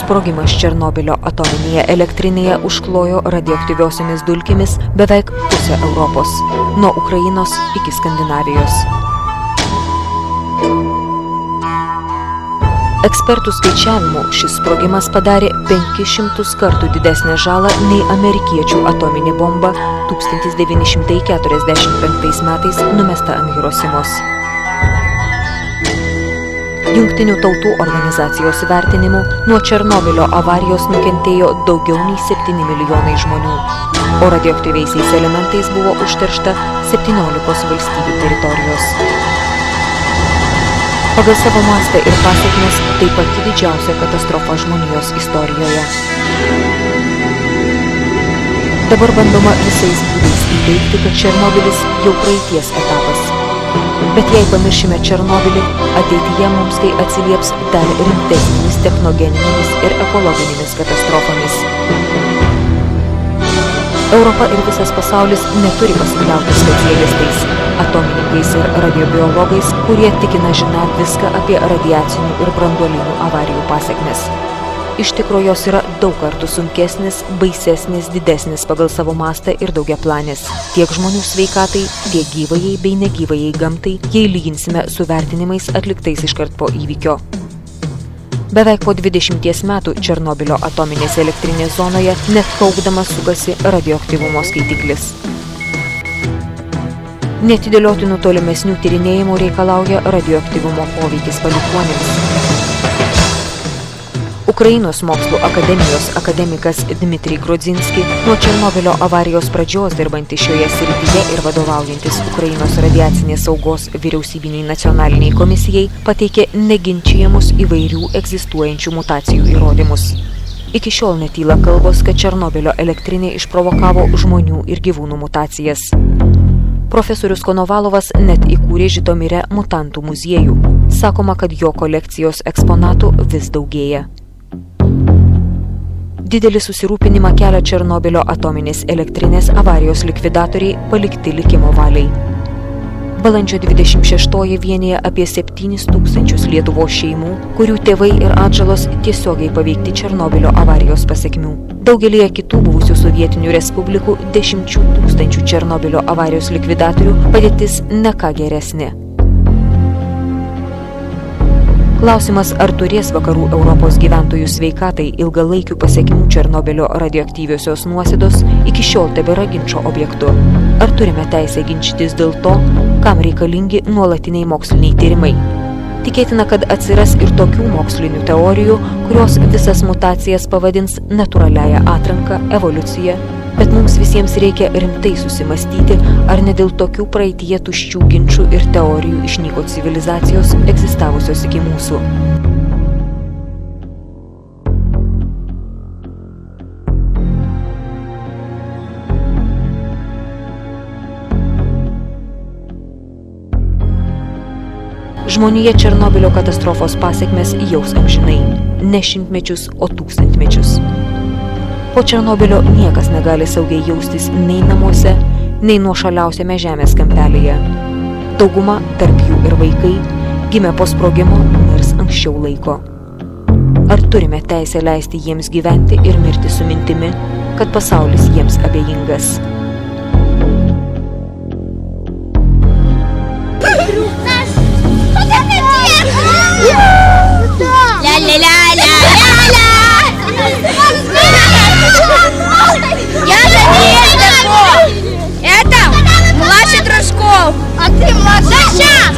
Sprogimas Černobylio atominėje elektrinėje užklojo radioaktyviosiomis dulkėmis beveik pusę Europos, nuo Ukrainos iki Skandinavijos. Ekspertų skaičiavimu šis sprogimas padarė 500 kartų didesnę žalą nei amerikiečių atominė bomba 1945 metais numesta ant Hirosimos. Jungtinių tautų organizacijos vertinimu nuo Černobylio avarijos nukentėjo daugiau nei 7 milijonai žmonių, o radioaktyviaisiais elementais buvo užteršta 17 valstybių teritorijos. Pagal savo mastą ir pasekmes tai pati didžiausia katastrofa žmonijos istorijoje. Dabar bandoma visais būdais įteigti, kad Černobylis jau praeities etapas. Bet jei pamiršime Černobylį, ateityje mums tai atsilieps dar rimtesnėmis technogeninėmis ir ekologinėmis katastrofomis. Europa ir visas pasaulis neturi pasikliauti specialistais, atomininkais ir radiobiologais, kurie tikina žiną viską apie radiacinių ir branduolinių avarijų pasekmes. Iš tikro jos yra daug kartų sunkesnis, baisesnis, didesnis pagal savo mastą ir daugiaplanis. Tiek žmonių sveikatai, tiek gyvajai bei negyvajai gamtai, jei lyginsime su vertinimais atliktais iškart po įvykio. Beveik po 20 metų Černobylio atominės elektrinės zonoje net kaukdamas sukasi radioaktyvumo skaitiklis. Neatidėliotinų tolimesnių tyrinėjimų reikalauja radioaktyvumo poveikis palikuonims. Ukrainos mokslų akademijos akademikas Dmitrij Grodzinski, nuo Černobylio avarijos pradžios dirbantis šioje srityje ir vadovaujantis Ukrainos radiacinės saugos vyriausybiniai nacionaliniai komisijai, pateikė neginčiamus įvairių egzistuojančių mutacijų įrodymus. Iki šiol netyla kalbos, kad Černobylio elektrinė išprovokavo žmonių ir gyvūnų mutacijas. Profesorius Konovalovas net įkūrė Žitomire mutantų muziejų. Sakoma, kad jo kolekcijos eksponatų vis daugėja. Didelį susirūpinimą kelia Černobylio atominės elektrinės avarijos likvidatoriai palikti likimo valiai. Balandžio 26 vienija apie 7 000 Lietuvos šeimų, kurių tėvai ir atžalos tiesiogiai paveikti Černobylio avarijos pasekmių. Daugelyje kitų buvusių sovietinių respublikų 10 000 Černobylio avarijos likvidatorių padėtis ne ką geresnė. Klausimas, ar turės vakarų Europos gyventojų sveikatai ilgalaikių pasekmių Černobylio radioaktyviosios nuosėdos, iki šiol tebėra ginčo objektu. Ar turime teisę ginčytis dėl to, kam reikalingi nuolatiniai moksliniai tyrimai? Tikėtina, kad atsiras ir tokių mokslinių teorijų, kurios visas mutacijas pavadins natūraliąją atranką, evoliuciją, bet mums visiems reikia rimtai susimastyti, ar ne dėl tokių praeityje tuščių ginčų ir teorijų išnyko civilizacijos egzistavusios iki mūsų. Žmonija Černobylio katastrofos pasekmes jaus amžinai, ne šimtmečius, o tūkstantmečius. Po Černobylio niekas negali saugiai jaustis nei namuose, nei nuošaliausiame žemės kampelyje. Dauguma, tarp jų ir vaikai, gimė po sprogimo mirs anksčiau laiko. Ar turime teisę leisti jiems gyventi ir mirti su mintimi, kad pasaulis jiems abejingas? Я за ней. Это младший Дружков. А ты младший?